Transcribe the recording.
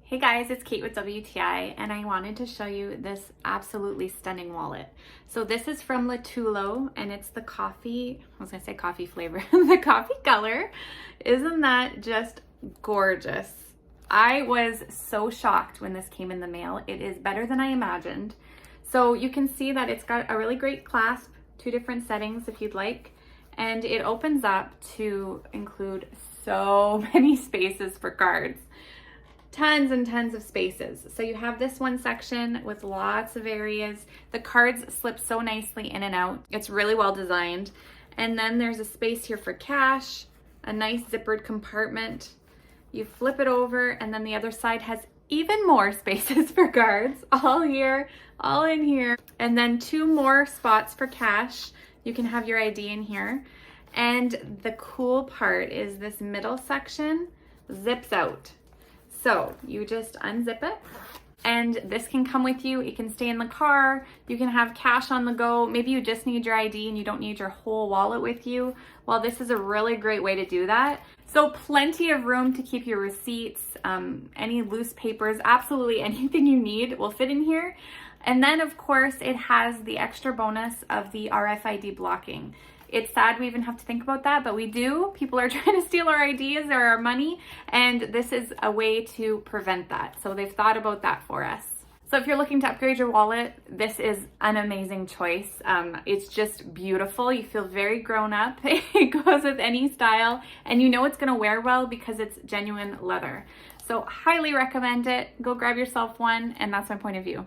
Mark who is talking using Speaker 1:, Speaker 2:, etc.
Speaker 1: Hey guys, it's Kate with WTI, and I wanted to show you this absolutely stunning wallet. So this is from LETEULO, and it's the coffee, I was gonna say coffee flavor, the coffee color. Isn't that just gorgeous? I was so shocked when this came in the mail. It is better than I imagined. So you can see that it's got a really great clasp, 2 different settings if you'd like, and it opens up to include so many spaces for cards. Tons and tons of spaces. So you have this one section with lots of areas. The cards slip so nicely in and out. It's really well designed. And then there's a space here for cash, a nice zippered compartment. You flip it over, and then the other side has even more spaces for cards, all here, all in here. And then 2 more spots for cash. You can have your ID in here. And the cool part is this middle section zips out. So you just unzip it, and this can come with you. It can stay in the car. You can have cash on the go. Maybe you just need your ID and you don't need your whole wallet with you. Well, this is a really great way to do that. So plenty of room to keep your receipts, any loose papers, absolutely anything you need will fit in here. And then of course it has the extra bonus of the RFID blocking. It's sad we even have to think about that, but we do. People are trying to steal our IDs or our money, and this is a way to prevent that. So they've thought about that for us. So if you're looking to upgrade your wallet, this is an amazing choice. It's just beautiful. You feel very grown up. It goes with any style, and you know it's gonna wear well because it's genuine leather. So highly recommend it. Go grab yourself one, and that's my point of view.